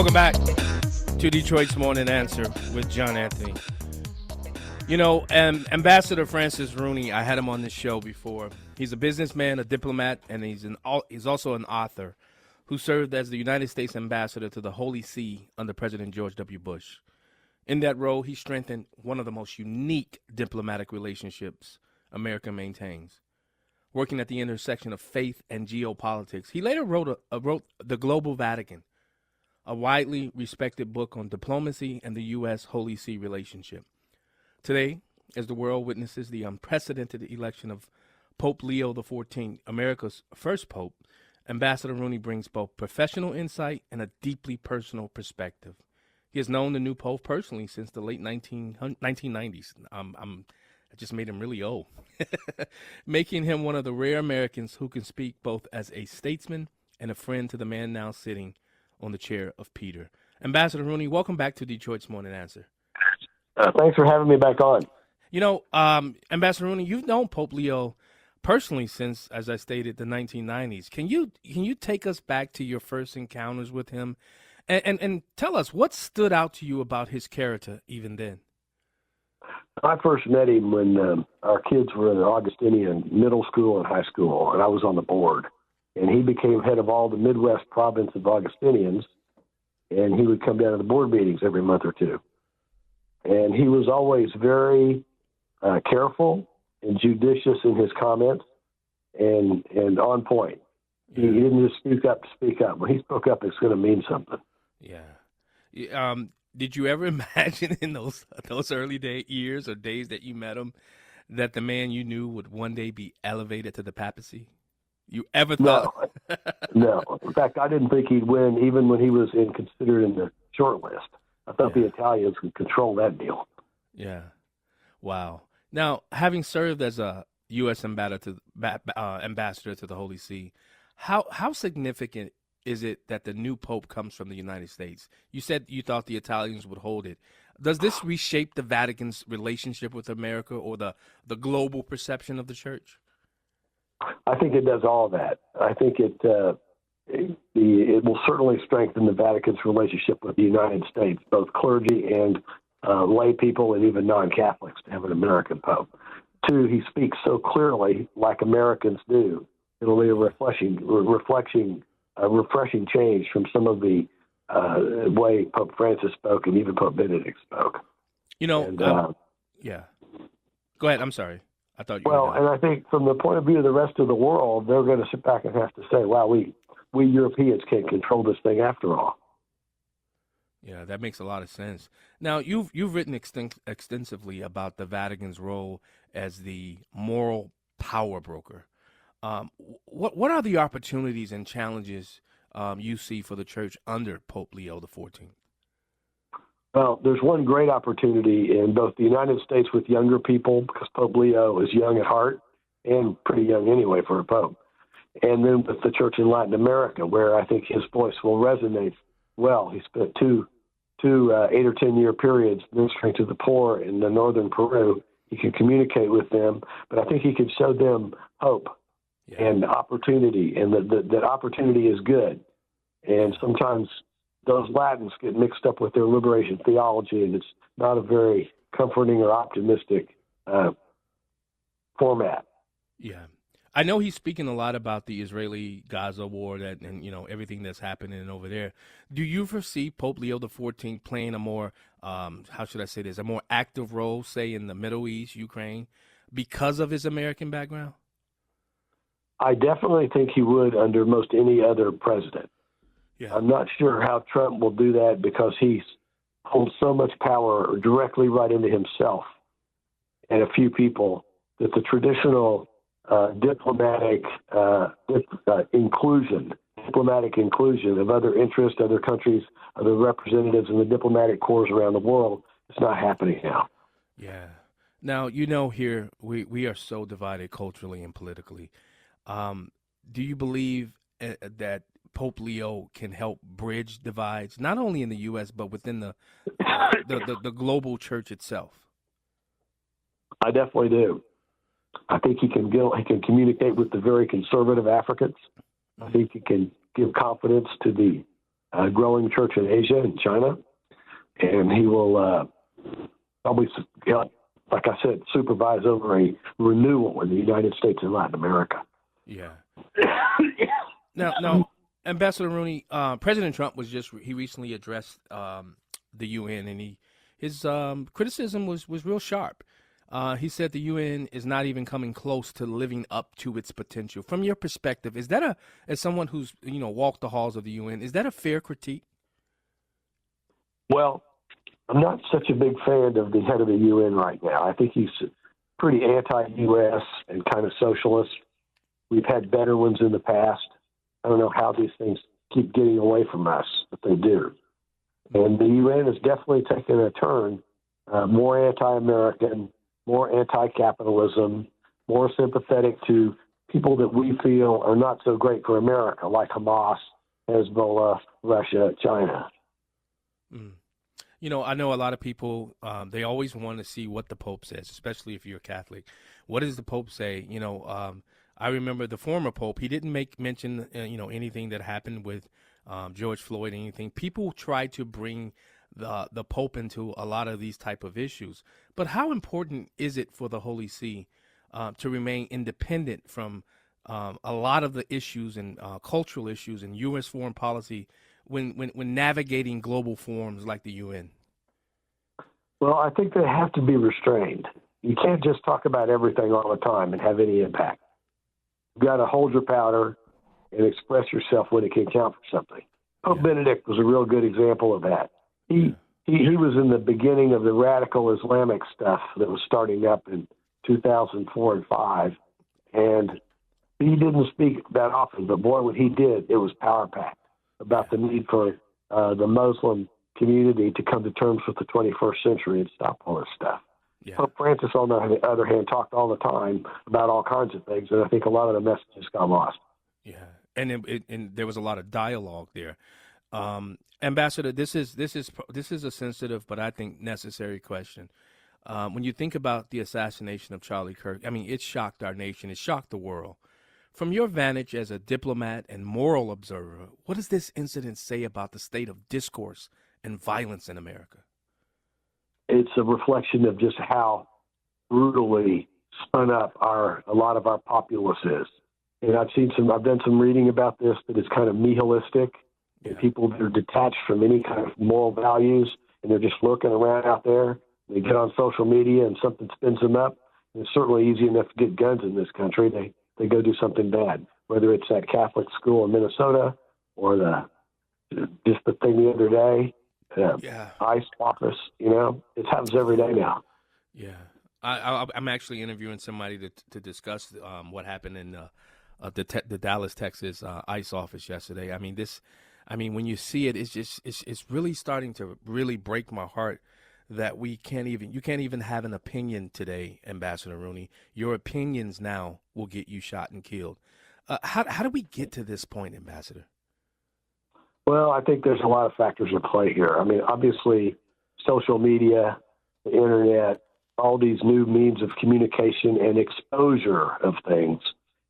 Welcome back to Detroit's Morning Answer with John Anthony. You know, Ambassador Francis Rooney, I had him on this show before. He's a businessman, a diplomat, and he's also an author who served as the United States ambassador to the Holy See under President George W. Bush. In that role, he strengthened one of the most unique diplomatic relationships America maintains, working at the intersection of faith and geopolitics. He later wrote The Global Vatican, a widely respected book on diplomacy and the U.S. Holy See relationship. Today, as the world witnesses the unprecedented election of Pope Leo XIV, America's first pope, Ambassador Rooney brings both professional insight and a deeply personal perspective. He has known the new pope personally since the late 1990s. I just made him really old, making him one of the rare Americans who can speak both as a statesman and a friend to the man now sitting on the chair of Peter. Ambassador Rooney, welcome back to Detroit's Morning Answer. Thanks for having me back on. You know, Ambassador Rooney, you've known Pope Leo personally since, as I stated, the 1990s. Can you take us back to your first encounters with him and tell us what stood out to you about his character even then? I first met him when our kids were in Augustinian middle school and high school, and I was on the board. And he became head of all the Midwest province of Augustinians, and he would come down to the board meetings every month or two. And he was always very careful and judicious in his comments and on point. He didn't just speak up to speak up. When he spoke up, it's going to mean something. Yeah. Did you ever imagine in those early years or days that you met him that the man you knew would one day be elevated to the papacy? You ever thought? No. In fact, I didn't think he'd win even when he was considered in the short list. I thought the Italians could control that deal. Yeah. Wow. Now, having served as a U.S. ambassador to the Holy See, how significant is it that the new pope comes from the United States? You said you thought the Italians would hold it. Does this reshape the Vatican's relationship with America or the global perception of the church? I think it does all that. I think it will certainly strengthen the Vatican's relationship with the United States, both clergy and lay people and even non-Catholics, to have an American pope. Two, he speaks so clearly like Americans do. It'll be a refreshing change from some of the way Pope Francis spoke and even Pope Benedict spoke. You know, yeah. Go ahead. I'm sorry. I thought you Well, and I think from the point of view of the rest of the world, they're going to sit back and have to say, wow, we Europeans can't control this thing after all. Yeah, that makes a lot of sense. Now, you've written extensively about the Vatican's role as the moral power broker. What are the opportunities and challenges you see for the church under Pope Leo XIV? Well, there's one great opportunity in both the United States with younger people, because Pope Leo is young at heart and pretty young anyway for a pope, and then with the church in Latin America, where I think his voice will resonate well. He spent two 8 or 10 year periods ministering to the poor in the northern Peru. He can communicate with them, but I think he can show them hope and opportunity, and that opportunity is good. And sometimes those Latins get mixed up with their liberation theology, and it's not a very comforting or optimistic format. Yeah. I know he's speaking a lot about the Israeli-Gaza war and everything that's happening over there. Do you foresee Pope Leo XIV playing a more, how should I say this, a more active role, say, in the Middle East, Ukraine, because of his American background? I definitely think he would under most any other president. Yeah. I'm not sure how Trump will do that because he holds so much power directly right into himself and a few people that the traditional diplomatic inclusion of other interests, other countries, other representatives in the diplomatic corps around the world is not happening now. Yeah. Now, here we are so divided culturally and politically. Do you believe that Pope Leo can help bridge divides, not only in the U.S., but within the global church itself? I definitely do. I think he can communicate with the very conservative Africans. I think he can give confidence to the growing church in Asia and China. And he will probably, like I said, supervise over a renewal in the United States and Latin America. Yeah. Now, Ambassador Rooney, President Trump he recently addressed the UN, and his criticism was real sharp. He said the UN is not even coming close to living up to its potential. From your perspective, is that as someone who's walked the halls of the UN, is that a fair critique? Well, I'm not such a big fan of the head of the UN right now. I think he's pretty anti-U.S. and kind of socialist. We've had better ones in the past. I don't know how these things keep getting away from us, but they do. And the UN has definitely taken a turn, more anti-American, more anti-capitalism, more sympathetic to people that we feel are not so great for America, like Hamas, Hezbollah, Russia, China. Mm. I know a lot of people, they always want to see what the Pope says, especially if you're a Catholic. What does the Pope say? I remember the former Pope, he didn't make mention, anything that happened with George Floyd, anything. People try to bring the Pope into a lot of these type of issues. But how important is it for the Holy See to remain independent from a lot of the issues and cultural issues in U.S. foreign policy when navigating global forums like the UN? Well, I think they have to be restrained. You can't just talk about everything all the time and have any impact. You've got to hold your powder and express yourself when it can count for something. Pope Benedict was a real good example of that. He was in the beginning of the radical Islamic stuff that was starting up in 2004 and 5, and he didn't speak that often, but boy, when he did, it was power-packed about the need for the Muslim community to come to terms with the 21st century and stop all this stuff. Yeah. Pope Francis, on the other hand, talked all the time about all kinds of things, and I think a lot of the messages got lost. Yeah, and there was a lot of dialogue there. Ambassador, this is a sensitive but I think necessary question. When you think about the assassination of Charlie Kirk, I mean, it shocked our nation. It shocked the world. From your vantage as a diplomat and moral observer, what does this incident say about the state of discourse and violence in America? It's a reflection of just how brutally spun up a lot of our populace is. And I've done some reading about this that is kind of nihilistic, and people that are detached from any kind of moral values, and they're just lurking around out there. They get on social media and something spins them up. And it's certainly easy enough to get guns in this country. They go do something bad, whether it's that Catholic school in Minnesota or just the thing the other day, ICE office. It happens every day now. Yeah, I'm actually interviewing somebody to discuss what happened in the Dallas, Texas ICE office yesterday. I mean, when you see it, it's really starting to really break my heart that you can't even have an opinion today, Ambassador Rooney. Your opinions now will get you shot and killed. How do we get to this point, Ambassador? Well, I think there's a lot of factors at play here. I mean, obviously, social media, the internet, all these new means of communication and exposure of things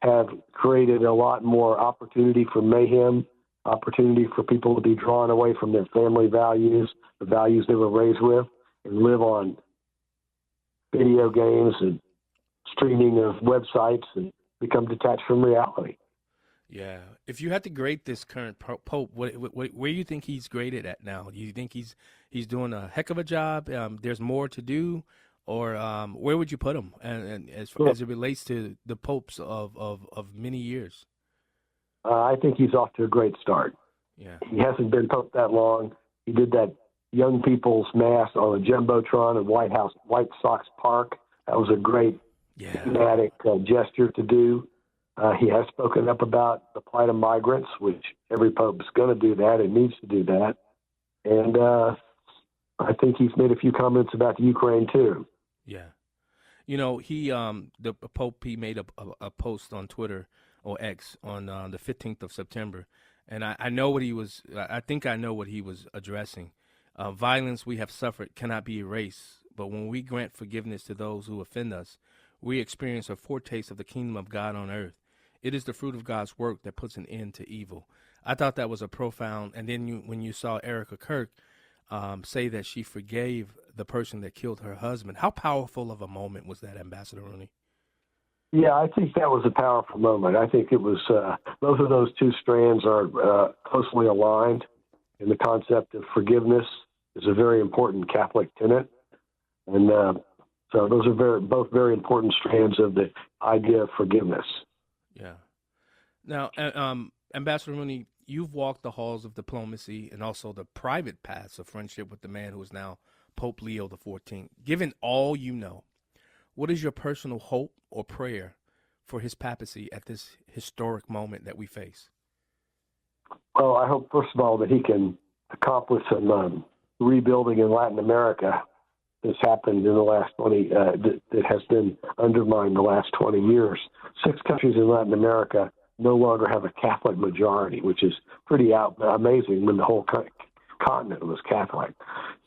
have created a lot more opportunity for mayhem, opportunity for people to be drawn away from their family values, the values they were raised with, and live on video games and streaming of websites and become detached from reality. Yeah. If you had to grade this current Pope, where do you think he's graded at now? Do you think he's doing a heck of a job? There's more to do, or where would you put him? And as it relates to the popes of many years, I think he's off to a great start. Yeah. He hasn't been Pope that long. He did that young people's mass on a jumbotron in White Sox Park. That was a great thematic gesture to do. He has spoken up about the plight of migrants, which every pope is going to do that and needs to do that. And I think he's made a few comments about the Ukraine too. Yeah. The Pope, he made a post on Twitter or X on the 15th of September. And I know what he was, I think I know what he was addressing. Violence we have suffered cannot be erased, but when we grant forgiveness to those who offend us, we experience a foretaste of the kingdom of God on earth. It is the fruit of God's work that puts an end to evil. I thought that was a profound. And then when you saw Erica Kirk say that she forgave the person that killed her husband, how powerful of a moment was that, Ambassador Rooney? Yeah, I think that was a powerful moment. I think it was both of those two strands are closely aligned, and the concept of forgiveness is a very important Catholic tenet. And so those are both very important strands of the idea of forgiveness. Yeah. Now, Ambassador Rooney, you've walked the halls of diplomacy and also the private paths of friendship with the man who is now Pope Leo XIV. Given all you know, what is your personal hope or prayer for his papacy at this historic moment that we face? Well, I hope, first of all, that he can accomplish some rebuilding in Latin America that's happened in the last 20, that has been undermined the last 20 years. 6 countries in Latin America no longer have a Catholic majority, which is pretty amazing when the whole continent was Catholic.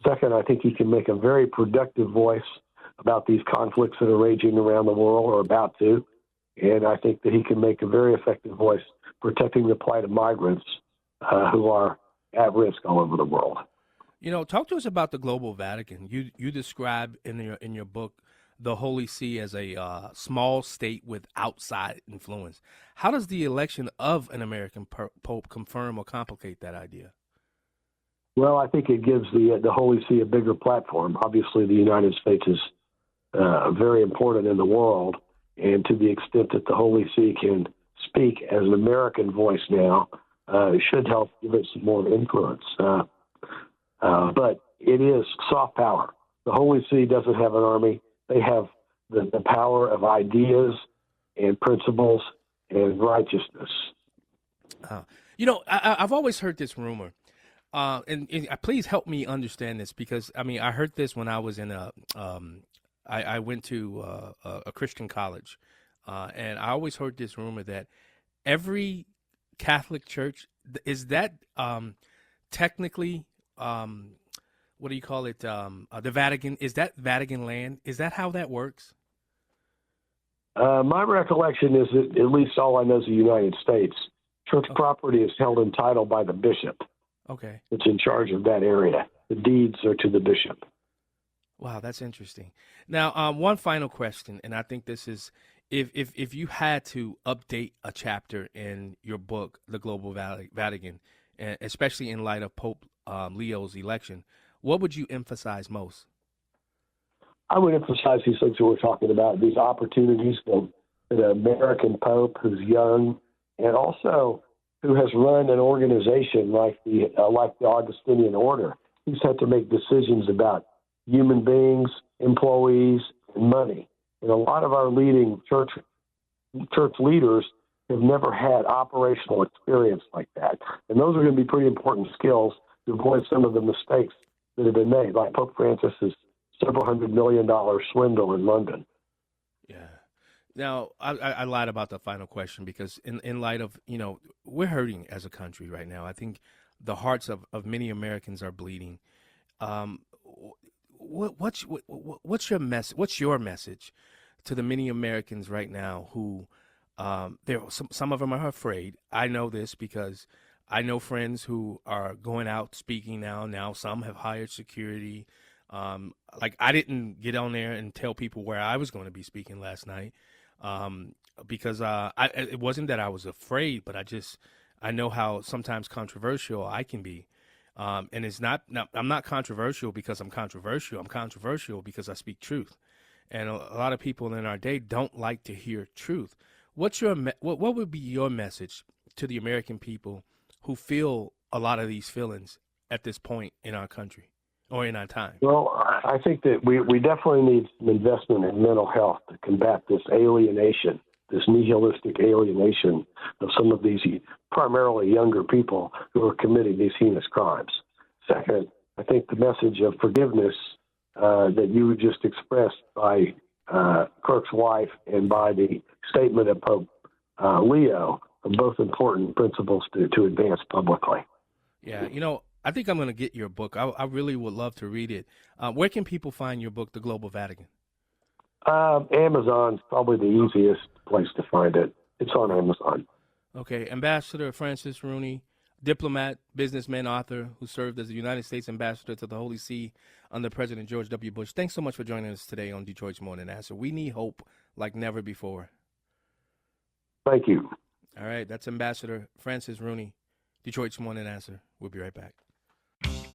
Second, I think he can make a very productive voice about these conflicts that are raging around the world or about to. And I think that he can make a very effective voice protecting the plight of migrants who are at risk all over the world. You know, talk to us about the Global Vatican. You describe in your book the Holy See as a small state with outside influence. How does the election of an American Pope confirm or complicate that idea? Well, I think it gives the Holy See a bigger platform. Obviously, the United States is very important in the world, and to the extent that the Holy See can speak as an American voice now, it should help give it some more influence. But it is soft power. The Holy See doesn't have an army. They have the power of ideas and principles and righteousness. You know, I've always heard this rumor. And please help me understand this, because I mean I heard this when I was in I went to a Christian college, and I always heard this rumor that every Catholic church is that technically what do you call it, the Vatican, is that Vatican land? Is that how that works? My recollection is that, at least all I know is the United States, church property is held in title by the bishop. Okay. It's in charge of that area. The deeds are to the bishop. Wow, that's interesting. Now, one final question, and I think this is, if you had to update a chapter in your book, The Global Vatican, especially in light of Pope Leo's election, what would you emphasize most? I would emphasize these things that we're talking about, these opportunities for an American Pope who's young and also who has run an organization like the Augustinian Order. He's had to make decisions about human beings, employees, and money. And a lot of our leading church leaders have never had operational experience like that. And those are going to be pretty important skills to avoid some of the mistakes that have been made, like Pope Francis's several $100 million swindle in London. Yeah. Now, I lied about the final question because in light of, you know, we're hurting as a country right now. I think the hearts of many Americans are bleeding. What's your message to the many Americans right now who some of them are afraid? I know this because I know friends who are going out speaking now. Now some have hired security. Like I didn't get on there and tell people where I was going to be speaking last night because it wasn't that I was afraid, but I know how sometimes controversial I can be. And it's not, I'm not controversial because I'm controversial. I'm controversial because I speak truth. And a lot of people in our day don't like to hear truth. What would be your message to the American people who feel a lot of these feelings at this point in our country or in our time? Well, I think that we definitely need some investment in mental health to combat this alienation, this nihilistic alienation of some of these primarily younger people who are committing these heinous crimes. Second, I think the message of forgiveness that you just expressed by Kirk's wife and by the statement of Pope Leo are both important principles to advance publicly. Yeah, you know, I think I'm going to get your book. I really would love to read it. Where can people find your book, The Global Vatican? Amazon's probably the easiest place to find it. It's on Amazon. Okay, Ambassador Francis Rooney, diplomat, businessman, author, who served as the United States ambassador to the Holy See under President George W. Bush. Thanks so much for joining us today on Detroit's Morning Answer. We need hope like never before. Thank you. All right, that's Ambassador Francis Rooney, Detroit's Morning Answer. We'll be right back.